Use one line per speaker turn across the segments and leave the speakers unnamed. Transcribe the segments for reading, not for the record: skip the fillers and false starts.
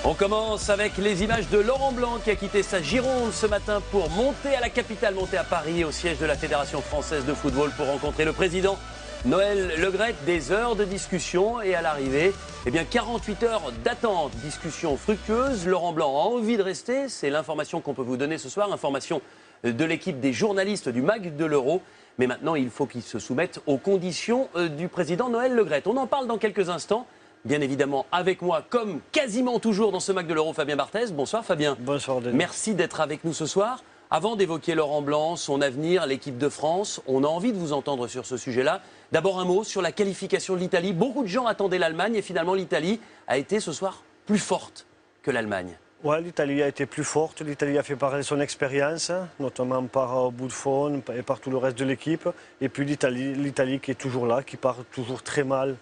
On commence avec les images de Laurent Blanc qui a quitté sa Gironde ce matin pour monter à la capitale, monter à Paris, au siège de la Fédération française de football pour rencontrer le président Noël Le Graët. Des heures de discussion et à l'arrivée, 48 heures d'attente, discussion fructueuse. Laurent Blanc a envie de rester, c'est l'information qu'on peut vous donner ce soir, information de l'équipe des journalistes du MAG de l'Euro. Mais maintenant, il faut qu'il se soumette aux conditions du président Noël Le Graët. On en parle dans quelques instants. Bien évidemment, avec moi, comme quasiment toujours dans ce MAG de l'Euro, Fabien Barthez. Bonsoir Fabien.
Bonsoir Denis.
Merci d'être avec nous ce soir. Avant d'évoquer Laurent Blanc, son avenir, l'équipe de France, on a envie de vous entendre sur ce sujet-là. D'abord un mot sur la qualification de l'Italie. Beaucoup de gens attendaient l'Allemagne et finalement l'Italie a été ce soir plus forte que l'Allemagne.
Ouais, l'Italie a été plus forte. L'Italie a fait parler son expérience, notamment par Buffon et par tout le reste de l'équipe. Et puis l'Italie qui est toujours là, qui part toujours très mal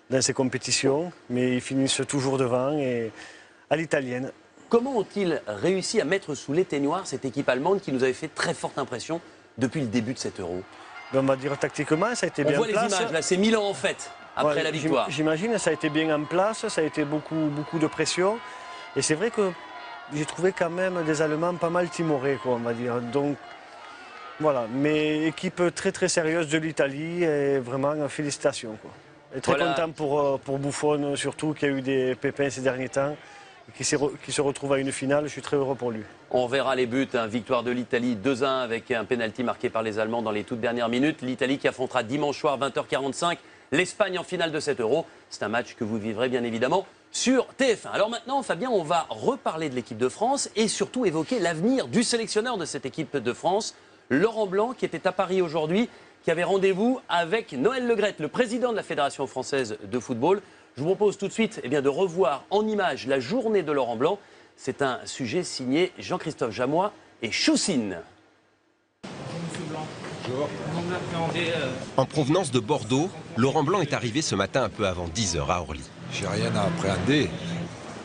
dans ces compétitions, mais ils finissent toujours devant et à l'italienne.
Comment ont-ils réussi à mettre sous l'éteignoir cette équipe allemande qui nous avait fait très forte impression depuis le début de cet Euro?
On va dire tactiquement, ça a été bien en place.
On voit les images, là, c'est Milan en fait, après la victoire.
J'imagine, ça a été bien en place, ça a été beaucoup de pression. Et c'est vrai que j'ai trouvé quand même des Allemands pas mal timorés, on va dire. Donc, voilà, mais équipe très sérieuse de l'Italie et vraiment félicitations, quoi. Et très content pour Buffon, surtout, qui a eu des pépins ces derniers temps, et qui se retrouve à une finale. Je suis très heureux pour lui.
On verra les buts. Victoire de l'Italie 2-1 avec un pénalty marqué par les Allemands dans les toutes dernières minutes. L'Italie qui affrontera dimanche soir 20h45 l'Espagne en finale de cet Euro. C'est un match que vous vivrez bien évidemment sur TF1. Alors maintenant, Fabien, on va reparler de l'équipe de France et surtout évoquer l'avenir du sélectionneur de cette équipe de France, Laurent Blanc, qui était à Paris aujourd'hui, qui avait rendez-vous avec Noël Le Graët, le président de la Fédération française de football. Je vous propose tout de suite de revoir en images la journée de Laurent Blanc. C'est un sujet signé Jean-Christophe Jamois et Choussine.
En provenance de Bordeaux, Laurent Blanc est arrivé ce matin un peu avant 10 h à Orly.
J'ai rien à appréhender.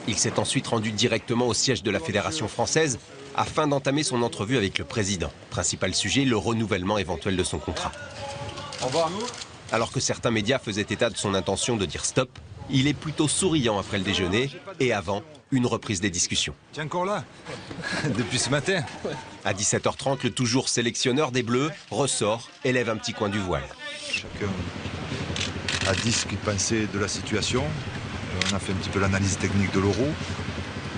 Il s'est ensuite rendu directement au siège de la Fédération française afin d'entamer son entrevue avec le président. Principal sujet, le renouvellement éventuel de son contrat.
Au revoir.
Alors que certains médias faisaient état de son intention de dire stop, il est plutôt souriant après le déjeuner et avant une reprise des discussions.
Tu es encore là? Depuis ce matin?
À 17h30, le toujours sélectionneur des Bleus ressort et lève un petit coin du voile.
Chacun a dit ce qu'il pensait de la situation. On a fait un petit peu l'analyse technique de l'Euro.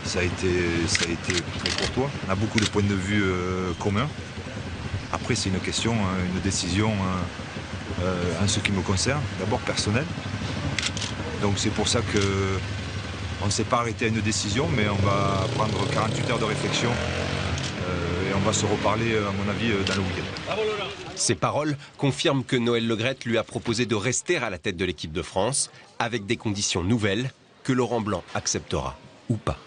Ça a été très courtois. On a beaucoup de points de vue communs. Après, c'est une question, une décision en ce qui me concerne, d'abord personnelle. Donc c'est pour ça qu'on ne s'est pas arrêté à une décision, mais on va prendre 48 heures de réflexion et on va se reparler, à mon avis, dans le week-end.
Ces paroles confirment que Noël Le Graët lui a proposé de rester à la tête de l'équipe de France, avec des conditions nouvelles que Laurent Blanc acceptera ou pas.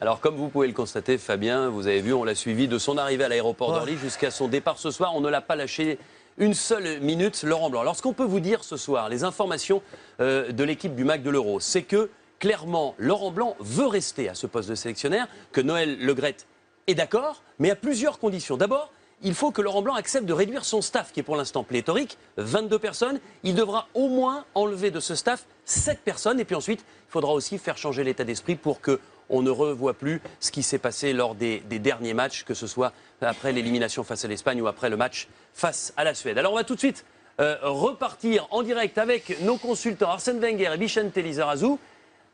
Alors comme vous pouvez le constater, Fabien, vous avez vu, on l'a suivi de son arrivée à l'aéroport d'Orly jusqu'à son départ ce soir. On ne l'a pas lâché une seule minute, Laurent Blanc. Alors ce qu'on peut vous dire ce soir, les informations de l'équipe du MAG de l'Euro, c'est que clairement, Laurent Blanc veut rester à ce poste de sélectionnaire, que Noël Le Graët est d'accord, mais à plusieurs conditions. D'abord, il faut que Laurent Blanc accepte de réduire son staff, qui est pour l'instant pléthorique, 22 personnes. Il devra au moins enlever de ce staff 7 personnes. Et puis ensuite, il faudra aussi faire changer l'état d'esprit pour qu'on ne revoie plus ce qui s'est passé lors des derniers matchs, que ce soit après l'élimination face à l'Espagne ou après le match face à la Suède. Alors on va tout de suite repartir en direct avec nos consultants Arsène Wenger et Bichente Lizarazu.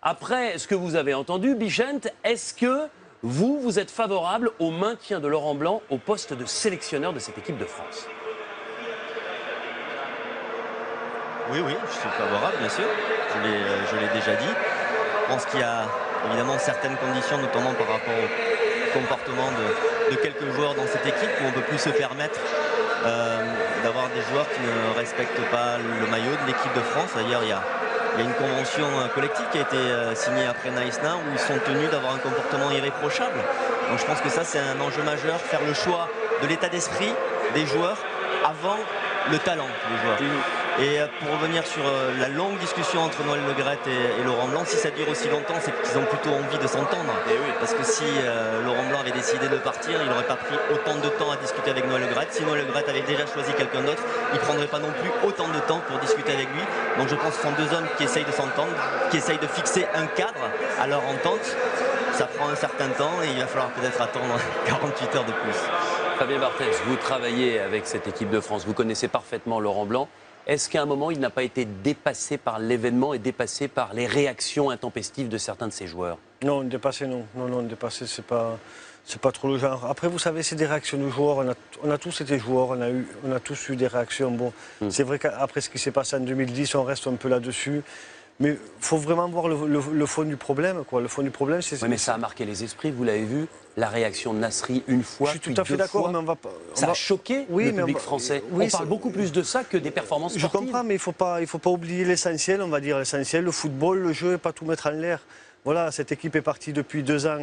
Après ce que vous avez entendu, Bichente, est-ce que vous êtes favorable au maintien de Laurent Blanc au poste de sélectionneur de cette équipe de France?
Oui, je suis favorable, bien sûr. Je l'ai déjà dit. Je pense qu'il y a évidemment certaines conditions, notamment par rapport au comportement de quelques joueurs dans cette équipe, où on ne peut plus se permettre d'avoir des joueurs qui ne respectent pas le maillot de l'équipe de France. D'ailleurs, il y a une convention collective qui a été signée après Naïsna où ils sont tenus d'avoir un comportement irréprochable. Donc je pense que ça, c'est un enjeu majeur, faire le choix de l'état d'esprit des joueurs avant le talent des joueurs. Et pour revenir sur la longue discussion entre Noël Le Graët et Laurent Blanc, si ça dure aussi longtemps, c'est qu'ils ont plutôt envie de s'entendre. Parce que si Laurent Blanc avait décidé de partir, il n'aurait pas pris autant de temps à discuter avec Noël Le Graët. Si Noël Le Graët avait déjà choisi quelqu'un d'autre, il ne prendrait pas non plus autant de temps pour discuter avec lui. Donc je pense que ce sont deux hommes qui essayent de s'entendre, qui essayent de fixer un cadre à leur entente. Ça prend un certain temps et il va falloir peut-être attendre 48 heures de plus.
Fabien Barthez, vous travaillez avec cette équipe de France, vous connaissez parfaitement Laurent Blanc. Est-ce qu'à un moment, il n'a pas été dépassé par l'événement et dépassé par les réactions intempestives de certains de ses joueurs?
Non, dépassé, non. Non, dépassé, c'est pas trop le genre. Après, vous savez, c'est des réactions de joueurs. On a tous été joueurs, on a tous eu des réactions. Bon, c'est vrai qu'après ce qui s'est passé en 2010, on reste un peu là-dessus. Mais il faut vraiment voir le fond du problème, quoi. Le fond du problème, c'est...
Oui, mais ça a marqué les esprits, vous l'avez vu, la réaction de Nasri une fois,
je suis tout à fait d'accord, mais
ça a choqué le public français.
Oui,
on parle beaucoup plus de ça que des performances sportives.
Je comprends, mais il faut pas oublier l'essentiel, on va dire l'essentiel, le football, le jeu, et pas tout mettre en l'air. Voilà, cette équipe est partie depuis 2 ans,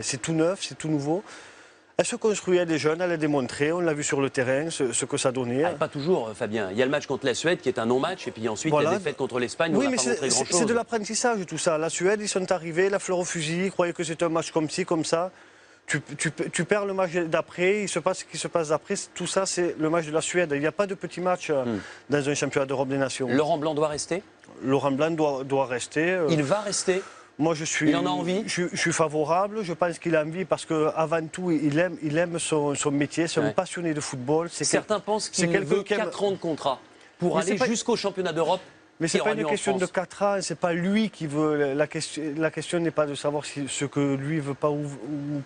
c'est tout neuf, c'est tout nouveau. Elle se construisait des jeunes, elle a démontré, on l'a vu sur le terrain, ce que ça donnait.
Pas toujours, Fabien. Il y a le match contre la Suède qui est un non-match, et puis ensuite il y a la défaite contre l'Espagne, où on n'a pas montré grand-chose.
C'est de l'apprentissage tout ça. La Suède, ils sont arrivés, la fleur au fusil, ils croyaient que c'était un match comme ci, comme ça. Tu perds le match d'après, il se passe ce qui se passe d'après. Tout ça, c'est le match de la Suède. Il n'y a pas de petit match dans un championnat d'Europe des Nations.
Laurent Blanc doit rester?
Laurent Blanc doit rester.
Il va rester?
Moi, il
en a envie?
Je suis favorable. Je pense qu'il a envie parce qu'avant tout, il aime son métier. C'est un passionné de football.
Certains pensent qu'il veut 4 ans de contrat pour aller jusqu'au championnat d'Europe.
Mais ce n'est pas une question de 4 ans, ce n'est pas lui qui veut. La question n'est pas de savoir ce que lui ne veut pas ou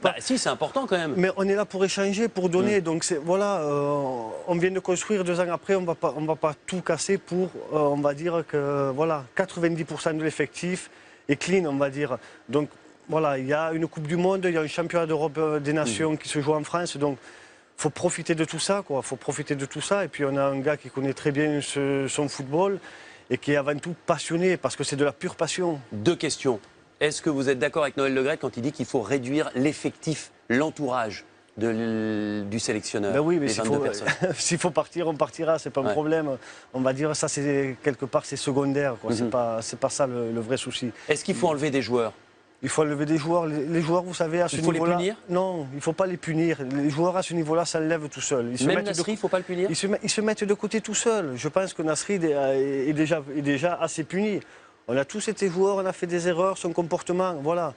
pas.
Bah, si, c'est important quand même.
Mais on est là pour échanger, pour donner. Donc voilà, on vient de construire 2 ans après, on ne va pas tout casser pour, on va dire que voilà, 90% de l'effectif est clean, on va dire. Donc voilà, il y a une Coupe du Monde, il y a un championnat d'Europe des Nations qui se joue en France. Donc il faut profiter de tout ça, quoi. Faut profiter de tout ça. Et puis on a un gars qui connaît très bien son football et qui est avant tout passionné, parce que c'est de la pure passion.
2 questions. Est-ce que vous êtes d'accord avec Noël Le Graët quand il dit qu'il faut réduire l'effectif, l'entourage du sélectionneur?
Ben oui, mais
s'il
faut partir, on partira, c'est pas un problème. On va dire ça, c'est quelque part, c'est secondaire, quoi. C'est pas ça le vrai souci.
Est-ce qu'il faut enlever des joueurs?
Il faut enlever des joueurs. Les joueurs, vous savez, à ce niveau-là...
Il faut les punir?
Non, il ne faut pas les punir. Les joueurs, à ce niveau-là, ça s'enlève tout seul.
Même Nasri, il ne faut pas le punir?
Ils se mettent de côté tout seuls. Je pense que Nasri est déjà assez puni. On a tous été joueurs, on a fait des erreurs, son comportement, voilà.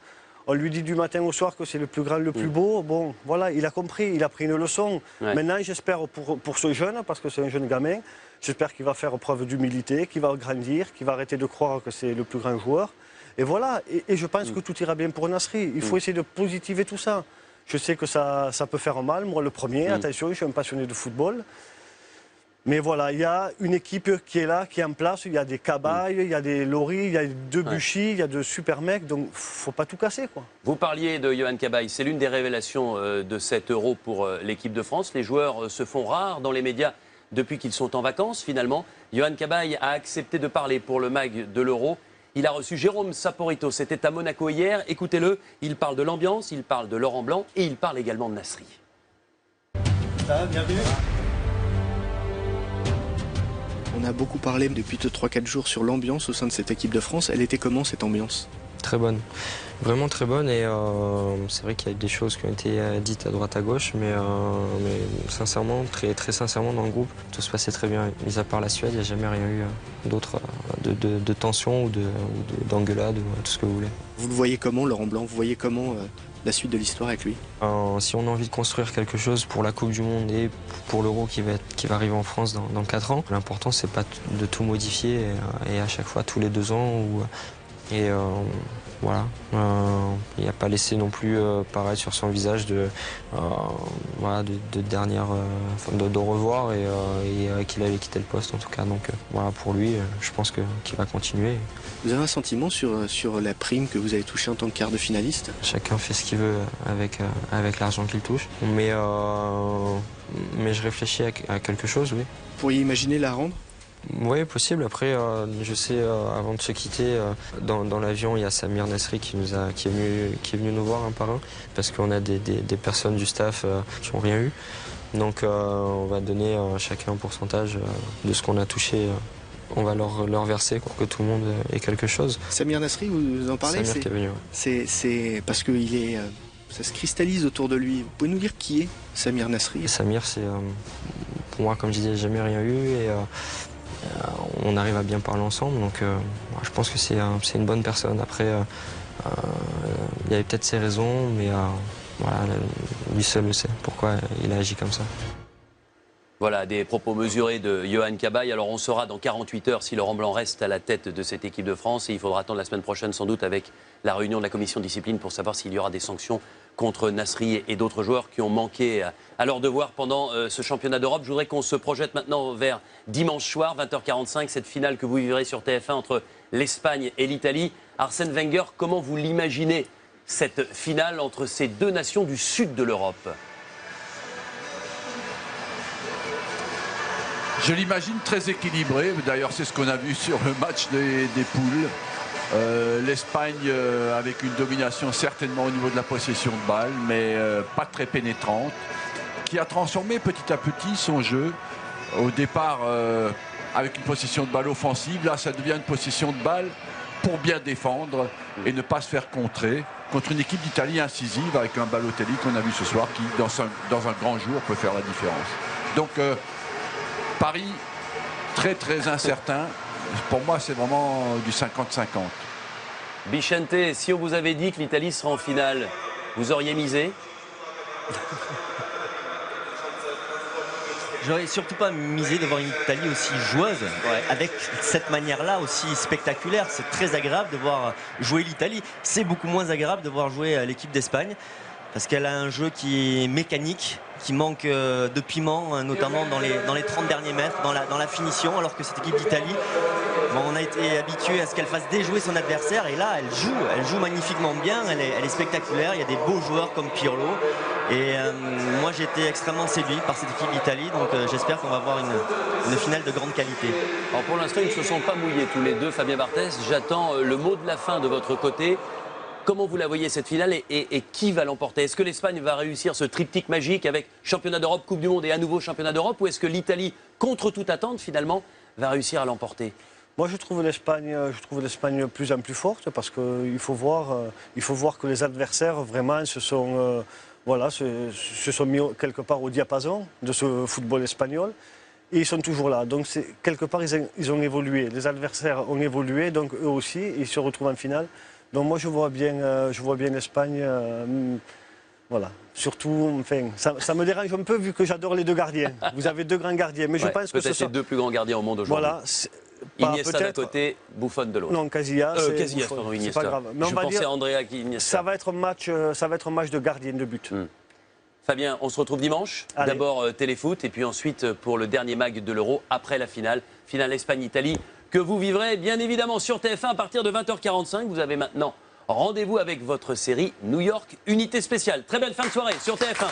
On lui dit du matin au soir que c'est le plus grand, le plus beau. Bon, voilà, il a compris, il a pris une leçon. Ouais. Maintenant, j'espère pour ce jeune, parce que c'est un jeune gamin, j'espère qu'il va faire preuve d'humilité, qu'il va grandir, qu'il va arrêter de croire que c'est le plus grand joueur. Et voilà, et je pense que tout ira bien pour Nasri. Il faut essayer de positiver tout ça. Je sais que ça peut faire mal, moi le premier, attention, je suis un passionné de football. Mais voilà, il y a une équipe qui est là, qui est en place, il y a des Cabaye, il y a des Lori, il y a 2 Buchy, il y a 2 super mecs, donc il ne faut pas tout casser, quoi.
Vous parliez de Yohan Cabaye, c'est l'une des révélations de cet Euro pour l'équipe de France. Les joueurs se font rares dans les médias depuis qu'ils sont en vacances, finalement. Yohan Cabaye a accepté de parler pour le MAG de l'Euro. Il a reçu Jérôme Saporito, c'était à Monaco hier. Écoutez-le, il parle de l'ambiance, il parle de Laurent Blanc et il parle également de Nasri.
Ça va, bienvenue.
On a beaucoup parlé depuis 3-4 jours sur l'ambiance au sein de cette équipe de France. Elle était comment cette ambiance?
Très bonne, vraiment très bonne, et c'est vrai qu'il y a des choses qui ont été dites à droite à gauche, mais sincèrement, très sincèrement dans le groupe, tout se passait très bien. Mis à part la Suède, il n'y a jamais rien eu d'autre de tension ou d'engueulade ou tout ce que vous voulez.
Vous le voyez comment, Laurent Blanc? Vous voyez comment la suite de l'histoire avec lui?
Si on a envie de construire quelque chose pour la Coupe du Monde et pour l'Euro qui va arriver en France dans 4 ans, l'important c'est pas de tout modifier et à chaque fois tous les 2 ans. Voilà, il n'a pas laissé non plus paraître sur son visage de revoir et qu'il allait quitter le poste en tout cas. Donc voilà, pour lui, je pense qu'il va continuer.
Vous avez un sentiment sur la prime que vous avez touchée en tant que quart de finaliste?
Chacun fait ce qu'il veut avec l'argent qu'il touche, mais je réfléchis à quelque chose, oui.
Vous pourriez imaginer la rendre?
Oui, possible. Après, je sais, avant de se quitter, dans l'avion, il y a Samir Nasri qui est venu nous voir un par un, parce qu'on a des personnes du staff qui n'ont rien eu. Donc, on va donner chacun un pourcentage de ce qu'on a touché on va leur verser pour que tout le monde ait quelque chose.
Samir Nasri, vous en parlez?
Samir qui est venu, ouais.
C'est parce que ça se cristallise autour de lui. Vous pouvez nous dire qui est Samir Nasri?
Et Samir, c'est pour moi, comme je disais, jamais rien eu et on arrive à bien parler ensemble. Donc je pense que c'est une bonne personne. Après, il y avait peut-être ses raisons, mais voilà, lui seul le sait pourquoi il a agi comme ça.
Voilà, des propos mesurés de Yohan Cabaye. Alors on saura dans 48 heures si Laurent Blanc reste à la tête de cette équipe de France. Et il faudra attendre la semaine prochaine sans doute avec la réunion de la commission de discipline pour savoir s'il y aura des sanctions contre Nasri et d'autres joueurs qui ont manqué à leur devoir pendant ce championnat d'Europe. Je voudrais qu'on se projette maintenant vers dimanche soir, 20h45, cette finale que vous vivrez sur TF1 entre l'Espagne et l'Italie. Arsène Wenger, comment vous l'imaginez, cette finale entre ces deux nations du sud de l'Europe?
Je l'imagine très équilibré. D'ailleurs, c'est ce qu'on a vu sur le match des poules. L'Espagne avec une domination certainement au niveau de la possession de balle, mais pas très pénétrante, qui a transformé petit à petit son jeu. Au départ, avec une possession de balle offensive, là, ça devient une possession de balle pour bien défendre et ne pas se faire contrer contre une équipe d'Italie incisive avec un Balotelli qu'on a vu ce soir qui, dans un grand jour, peut faire la différence. Donc, Paris, très très incertain. Pour moi, c'est vraiment du 50-50.
Bichente, si on vous avait dit que l'Italie sera en finale, vous auriez misé?
J'aurais surtout pas misé de voir une Italie aussi joueuse, avec cette manière-là aussi spectaculaire. C'est très agréable de voir jouer l'Italie. C'est beaucoup moins agréable de voir jouer l'équipe d'Espagne, parce qu'elle a un jeu qui est mécanique, qui manque de piment, notamment dans les 30 derniers mètres, dans la finition, alors que cette équipe d'Italie, on a été habitué à ce qu'elle fasse déjouer son adversaire, et là elle joue magnifiquement bien, elle est spectaculaire. Il y a des beaux joueurs comme Pirlo, et moi j'ai été extrêmement séduit par cette équipe d'Italie, donc j'espère qu'on va avoir une finale de grande qualité.
Alors pour l'instant ils ne se sont pas mouillés tous les deux, Fabien Barthez. J'attends le mot de la fin de votre côté. Comment vous la voyez cette finale et qui va l'emporter? Est-ce que l'Espagne va réussir ce triptyque magique avec championnat d'Europe, Coupe du Monde et à nouveau championnat d'Europe, ou est-ce que l'Italie, contre toute attente finalement, va réussir à l'emporter?
Moi, je trouve l'Espagne de plus en plus forte parce qu'il faut voir que les adversaires vraiment se sont mis quelque part au diapason de ce football espagnol. Et ils sont toujours là. Donc, quelque part, ils ont évolué. Les adversaires ont évolué, donc eux aussi, ils se retrouvent en finale. Donc moi, je vois bien l'Espagne. Voilà. Surtout, enfin, ça me dérange un peu vu que j'adore les deux gardiens. Vous avez deux grands gardiens, mais je pense que
peut-être les deux plus grands gardiens au monde aujourd'hui.
Voilà.
Iniesta d'un côté, Buffon de l'autre.
Non, Casillas.
Casillas, pardon, Iniesta.
C'est pas grave. Mais
je pensais à Andrea Iniesta.
Ça va être un match de gardien de but.
Fabien, on se retrouve dimanche. D'abord téléfoot et puis ensuite pour le dernier mag de l'Euro après la finale Espagne-Italie, que vous vivrez bien évidemment sur TF1 à partir de 20h45. Vous avez maintenant rendez-vous avec votre série New York Unité Spéciale. Très belle fin de soirée sur TF1.